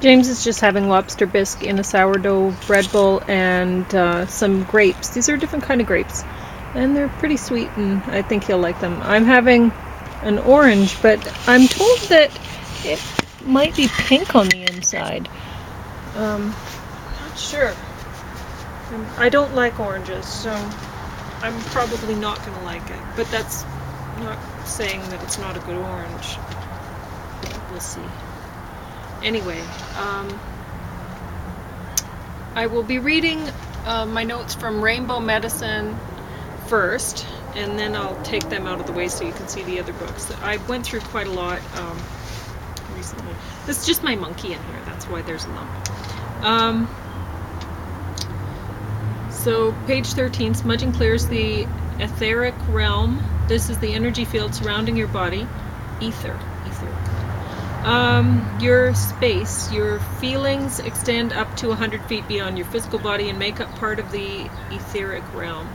James is just having lobster bisque in a sourdough bread bowl and some grapes. These are different kind of grapes, and they're pretty sweet, and I think he'll like them. I'm having an orange, but I'm told that it might be pink on the inside. Not sure. I don't like oranges, so I'm probably not going to like it. But that's not saying that it's not a good orange. We'll see. Anyway, I will be reading my notes from Rainbow Medicine first, and then I'll take them out of the way so you can see the other books. I went through quite a lot recently. This is just my monkey in here, that's why there's a lump. So page 13, smudging clears the etheric realm. This is the energy field surrounding your body. Ether. Your space, your feelings extend up to 100 feet beyond your physical body and make up part of the etheric realm.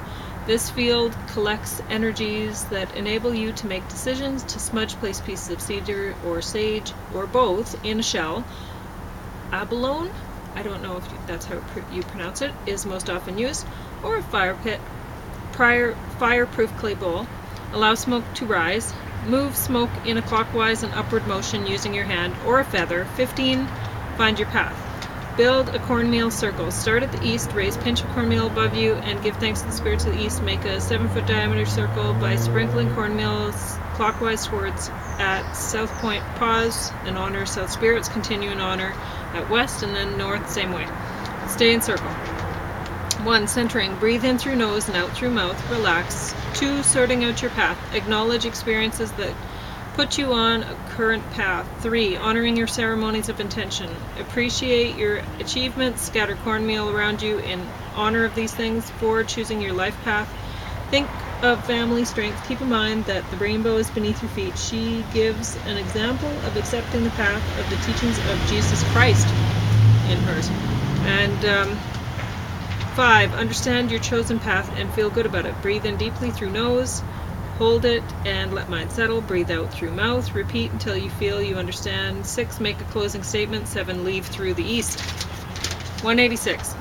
This field collects energies that enable you to make decisions, to smudge, place pieces of cedar or sage, or both, in a shell. Abalone, I don't know if that's how you pronounce it, is most often used, or a fire pit. Fireproof clay bowl. Allow smoke to rise. Move smoke in a clockwise and upward motion using your hand or a feather. 15. Find your path. Build a cornmeal circle. Start at the east, raise pinch of cornmeal above you, and give thanks to the spirits of the east. Make a 7-foot diameter circle by sprinkling cornmeal clockwise towards at south point. Pause and honor south spirits. Continue and honor at west, and then north, same way. Stay in circle. 1. Centering. Breathe in through nose and out through mouth. Relax. 2. Sorting out your path. Acknowledge experiences that put you on a current path. 3. Honoring your ceremonies of intention. Appreciate your achievements. Scatter cornmeal around you in honor of these things. 4. Choosing your life path. Think of family strength. Keep in mind that the rainbow is beneath your feet. She gives an example of accepting the path of the teachings of Jesus Christ in hers. And 5. Understand your chosen path and feel good about it. Breathe in deeply through nose, hold it, and let mind settle. Breathe out through mouth. Repeat until you feel you understand. 6. Make a closing statement. 7. Leave through the east. 186.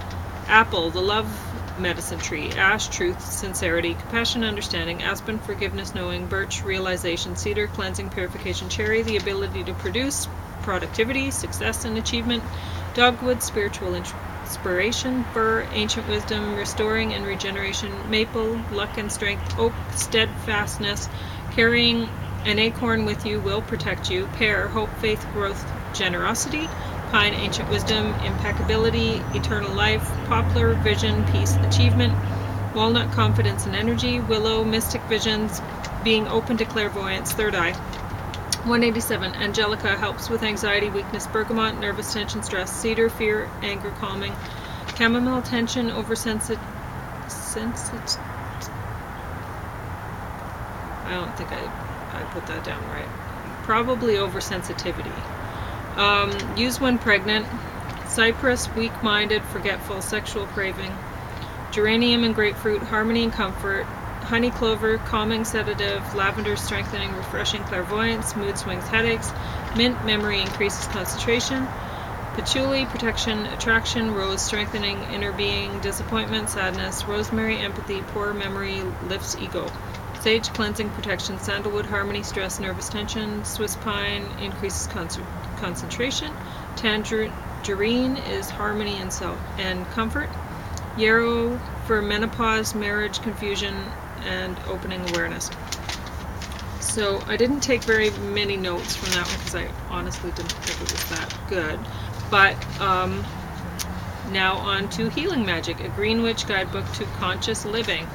Apple, the love medicine tree. Ash, truth, sincerity, compassion, understanding. Aspen, forgiveness, knowing. Birch, realization. Cedar, cleansing, purification. Cherry, the ability to produce, productivity, success, and achievement. Dogwood, spiritual inspiration. Fir, ancient wisdom, restoring and regeneration. Maple, luck and strength. Oak, steadfastness. Carrying an acorn with you will protect you. Pear, hope, faith, growth, generosity. Pine, ancient wisdom, impeccability, eternal life. Poplar, vision, peace, achievement. Walnut, confidence and energy. Willow, mystic visions, being open to clairvoyance. Third eye. 187. Angelica helps with anxiety, weakness. Bergamot, nervous tension, stress. Cedar, fear, anger, calming. Chamomile, tension, oversensitive. I don't think I put that down right. Probably oversensitivity. Use when pregnant. Cypress, weak-minded, forgetful, sexual craving. Geranium and grapefruit, harmony and comfort. Honey clover, calming, sedative. Lavender, strengthening, refreshing, clairvoyance. Mood swings, headaches. Mint, memory, increases concentration. Patchouli, protection, attraction. Rose, strengthening, inner being, disappointment, sadness. Rosemary, empathy, poor memory, lifts ego. Sage, cleansing, protection. Sandalwood, harmony, stress, nervous tension. Swiss pine, increases concentration. Tangerine is harmony and comfort. Yarrow for menopause, marriage, confusion, and opening awareness. So I didn't take very many notes from that one because I honestly didn't think it was that good. But now on to Healing Magic, a Green Witch Guidebook to Conscious Living.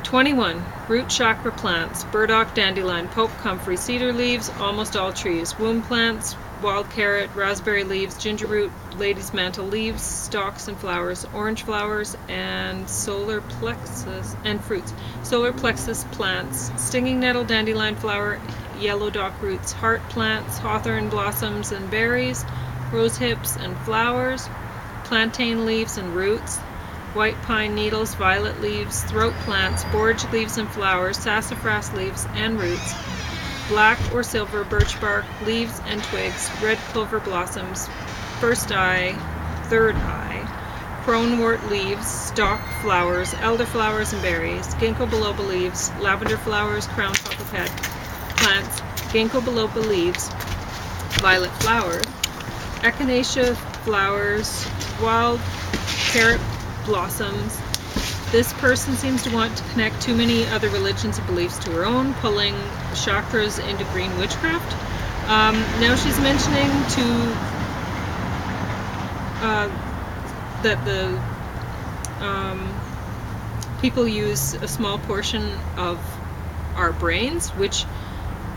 21. Root chakra plants. Burdock, dandelion, pope, comfrey, cedar leaves, almost all trees. Womb plants, wild carrot, raspberry leaves, ginger root, lady's mantle leaves, stalks and flowers, orange flowers, and solar plexus and fruits. Solar plexus plants, stinging nettle, dandelion flower, yellow dock roots, heart plants, hawthorn blossoms and berries, rose hips and flowers, plantain leaves and roots, white pine needles, violet leaves, throat plants, borage leaves and flowers, sassafras leaves and roots, black or silver birch bark, leaves and twigs, red clover blossoms, first eye, third eye, cronewort leaves, stalk flowers, elderflowers and berries, ginkgo biloba leaves, lavender flowers, crown copperhead plants, ginkgo biloba leaves, violet flowers, echinacea flowers, wild carrot blossoms. This person seems to want to connect too many other religions and beliefs to her own, pulling chakras into green witchcraft. Now she's mentioning that the people use a small portion of our brains, which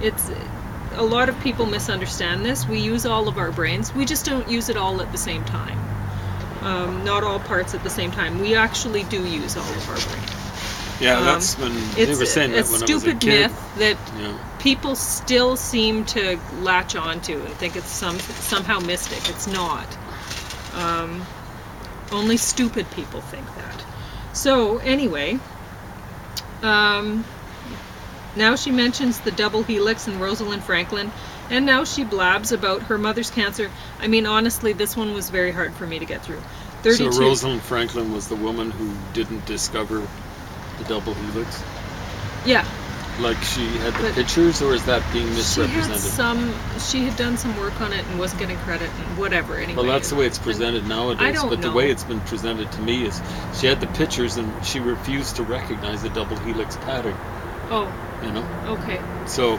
a lot of people misunderstand this. We use all of our brains. We just don't use it all at the same time. Not all parts at the same time. We actually do use all of our brain. Yeah, that's when they were saying that when I was a kid. It's a stupid myth that people still seem to latch onto and think it's somehow mystic. It's not. Only stupid people think that. So anyway, now she mentions the double helix and Rosalind Franklin, and now she blabs about her mother's cancer. I mean, honestly, this one was very hard for me to get through. 32. So Rosalind Franklin was the woman who didn't discover the double helix? Yeah. Like she had the pictures, or is that being misrepresented? She had done some work on it and wasn't getting credit and whatever. Anyway, well, that's the way it's presented nowadays. I don't know. The way it's been presented to me is she had the pictures and she refused to recognize the double helix pattern. Oh. You know? Okay. So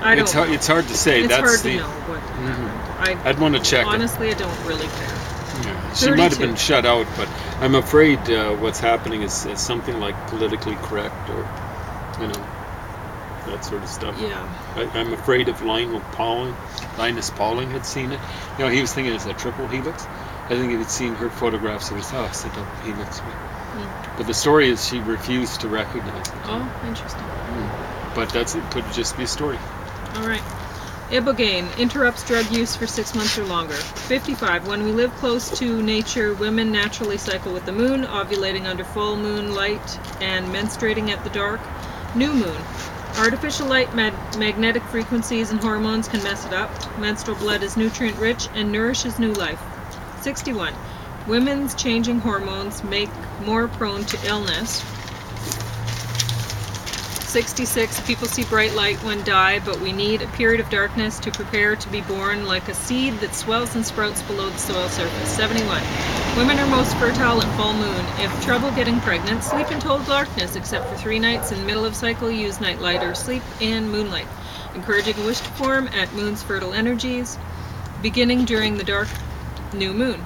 it's hard to say. It's hard to know what happened. I'd want to check. Honestly, I don't really care. Yeah. She might have been shut out, but I'm afraid what's happening is something like politically correct or, that sort of stuff. Yeah. I'm afraid if Linus Pauling had seen it, he was thinking it's a triple helix. I think he'd seen her photographs and he thought it's a double helix. But the story is she refused to recognize it. Oh, interesting. But it could just be a story. All right. Ibogaine interrupts drug use for 6 months or longer. 55. When we live close to nature, women naturally cycle with the moon, ovulating under full moon light and menstruating at the dark. New moon. Artificial light, magnetic frequencies, and hormones can mess it up. Menstrual blood is nutrient rich and nourishes new life. 61. Women's changing hormones make more prone to illness. 66. People see bright light when die, but we need a period of darkness to prepare to be born, like a seed that swells and sprouts below the soil surface. 71. Women are most fertile at full moon. If trouble getting pregnant, sleep in total darkness except for 3 nights. In middle of cycle, use night light or sleep in moonlight. Encouraging a wish to form at moon's fertile energies, beginning during the dark new moon.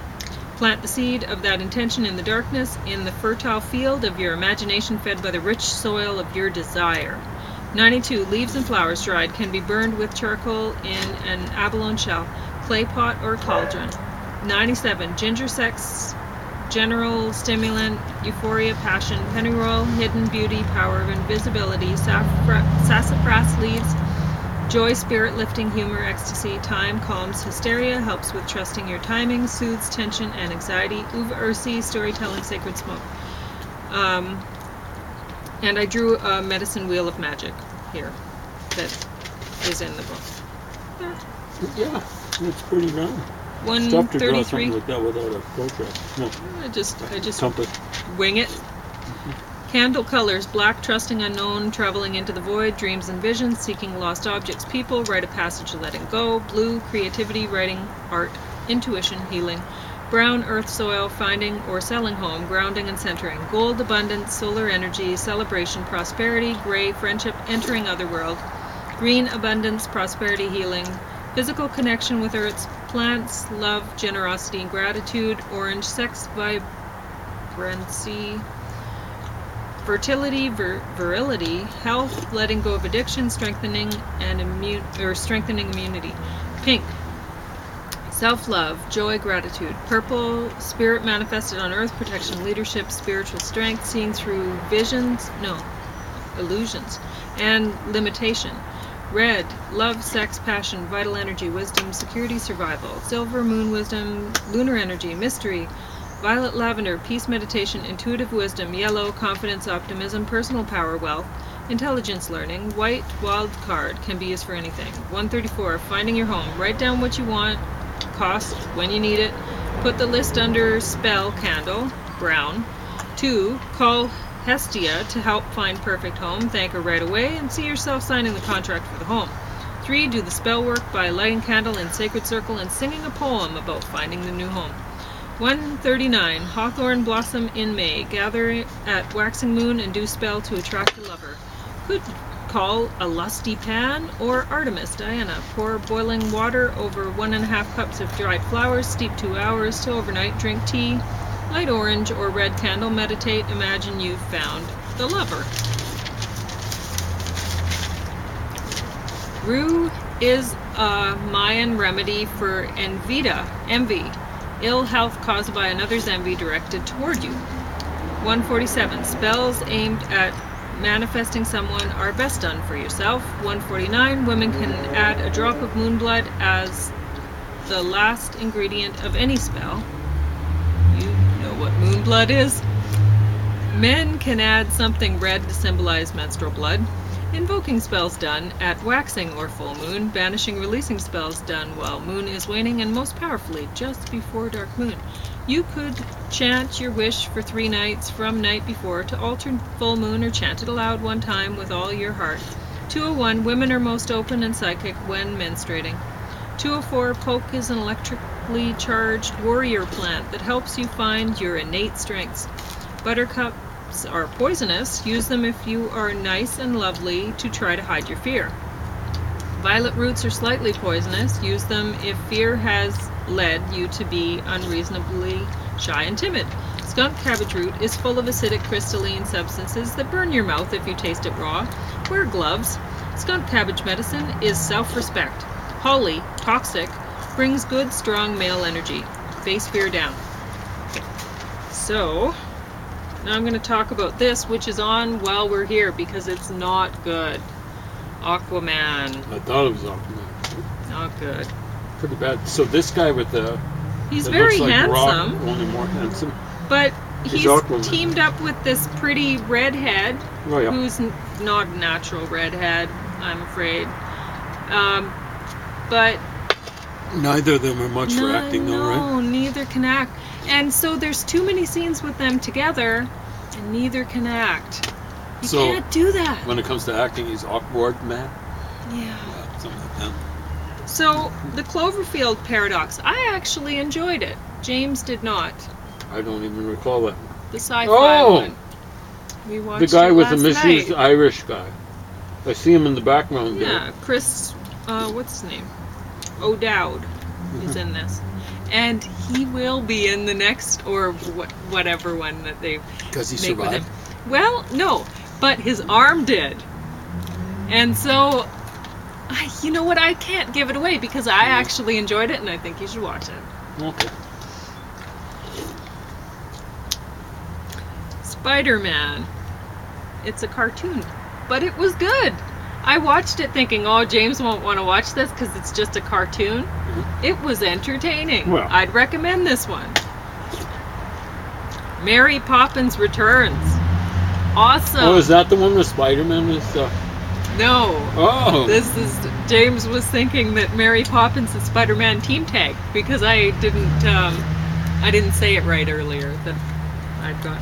Plant the seed of that intention in the darkness, in the fertile field of your imagination, fed by the rich soil of your desire. 92. Leaves and flowers dried can be burned with charcoal in an abalone shell, clay pot, or cauldron. 97. Ginger sex, general stimulant, euphoria, passion, pennyroyal, hidden beauty, power of invisibility, sassafras leaves, joy, spirit lifting, humor, ecstasy, time, calms hysteria, helps with trusting your timing, soothes tension and anxiety, uva ursi, storytelling, sacred smoke. And I drew a medicine wheel of magic here that is in the book. Yeah, it's pretty round. 133. Like that without a protract. No. I just compass. Wing it. Candle colors: black, trusting unknown, traveling into the void, dreams and visions, seeking lost objects, people, rite of passage, letting go. Blue, creativity, writing, art, intuition, healing. Brown, earth, soil, finding or selling home, grounding and centering. Gold, abundance, solar energy, celebration, prosperity. Gray, friendship, entering other world. Green, abundance, prosperity, healing. Physical connection with earth's plants, love, generosity, gratitude. Orange, sex, vibrancy, fertility, virility, health, letting go of addiction, strengthening strengthening immunity. Pink, self-love, joy, gratitude. Purple, spirit manifested on earth, protection, leadership, spiritual strength, seeing through illusions, and limitation. Red, love, sex, passion, vital energy, wisdom, security, survival. Silver, moon, wisdom, lunar energy, mystery. Violet, lavender, peace, meditation, intuitive wisdom. Yellow, confidence, optimism, personal power, wealth. Intelligence learning, white wild card, can be used for anything. 134, finding your home. Write down what you want, cost, when you need it. Put the list under spell candle, brown. 2, call Hestia to help find perfect home. Thank her right away and see yourself signing the contract for the home. 3, do the spell work by lighting candle in sacred circle and singing a poem about finding the new home. 139, hawthorn blossom in May. Gather at waxing moon and do spell to attract a lover. Could call a lusty pan or Artemis, Diana. Pour boiling water over 1.5 cups of dried flowers. Steep 2 hours to overnight. Drink tea. Light orange or red candle. Meditate. Imagine you've found the lover. Rue is a Mayan remedy for envy, ill health caused by another's envy directed toward you. 147, spells aimed at manifesting someone are best done for yourself. 149, women can add a drop of moon blood as the last ingredient of any spell. You know what moon blood is. Men can add something red to symbolize menstrual blood. Invoking spells done at waxing or full moon. Banishing, releasing spells done while moon is waning and most powerfully just before dark moon. You could chant your wish for 3 nights from night before to alter full moon or chant it aloud one time with all your heart. 201, women are most open and psychic when menstruating. 204, poke is an electrically charged warrior plant that helps you find your innate strengths. Buttercups are poisonous. Use them if you are nice and lovely to try to hide your fear. Violet roots are slightly poisonous. Use them if fear has led you to be unreasonably shy and timid. Skunk cabbage root is full of acidic crystalline substances that burn your mouth if you taste it raw. Wear gloves. Skunk cabbage medicine is self-respect. Holly, toxic, brings good, strong male energy. Face fear down. So, now I'm going to talk about this, which is on while we're here because it's not good. Aquaman. I thought it was Aquaman. Not good. Pretty bad. So this guy with the... He's very looks like handsome. Rock, only more handsome. But he's Aquaman. teamed up with this pretty redhead, Oh, yeah. who's not a natural redhead, I'm afraid. But Neither of them are much for acting, though, right? no, neither can act. And so there's too many scenes with them together, and neither can act. You So, can't do that. When it comes to acting, he's awkward, man. Yeah. Yeah, something like that. So the Cloverfield paradox, I actually enjoyed it. James did not. I don't even recall that. The sci-fi Oh! one. We watched The guy it with the last Mrs. night. Irish guy. I see him in the background there. Yeah, Chris, what's his name? O'Dowd is in this. And he will be in the next, or whatever one that they Because he make with him. survived. Well, no, but his arm did. And so, you know what, I can't give it away because I actually enjoyed it and I think you should watch it. Okay. Spider-Man. It's a cartoon, but it was good. I watched it thinking, oh, James won't want to watch this because it's just a cartoon. It was entertaining. Well. I'd recommend this one. Mary Poppins Returns. Awesome. Oh, is that the one with Spider-Man with No. Oh. This is James was thinking that Mary Poppins and Spider-Man team tag because I didn't say it right earlier that I'd got.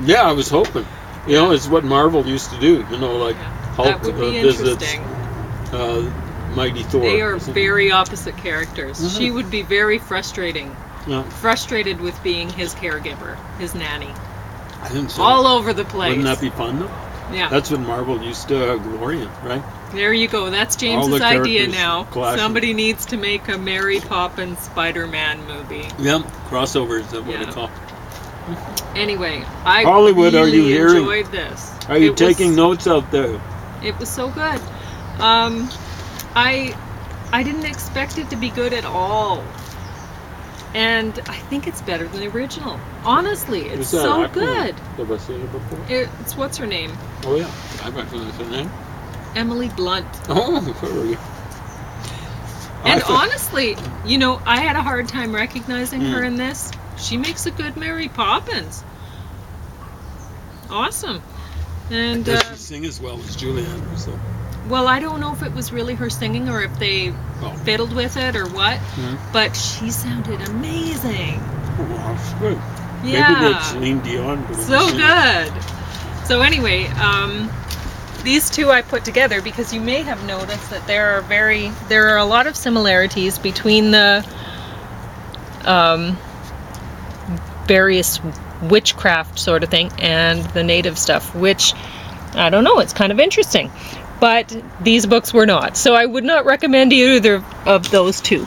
Yeah, I was hoping. You know, it's what Marvel used to do. You know, like Hulk That would be visits interesting. Mighty Thor. They are isn't it? very opposite characters. Mhm. She would be very frustrating. Yeah, Frustrated with being his caregiver, his nanny. I think so. All over the place. Wouldn't that be fun, though? Yeah. That's what Marvel used to glory in, right? There you go. That's All James's the idea characters now. clashing. Somebody needs to make a Mary Poppins Spider-Man movie. Yep, crossovers, that's what Yeah. they call. Anyway, I Hollywood, are really you hearing? enjoyed this. Are you It taking was, notes out there? It was so good. I didn't expect it to be good at all. And I think it's better than the original. Honestly, it's Who's that so actor? good. Have I seen it before? It's what's her name? Oh, yeah. I recognize her name. Emily Blunt. Oh, where are you? And I thought- honestly, you know, I had a hard time recognizing her in this. She makes a good Mary Poppins. Awesome. And Does she sing as well as Julie Andrews, though? well, I don't know if it was really her singing or if they fiddled with it or what, but she sounded amazing. Oh, that's good. Yeah. Maybe like Celine Dion. But So good. So anyway, these two I put together because you may have noticed that there are a lot of similarities between the various witchcraft sort of thing and the native stuff, which I don't know, it's kind of interesting. But these books were not, so I would not recommend either of those two.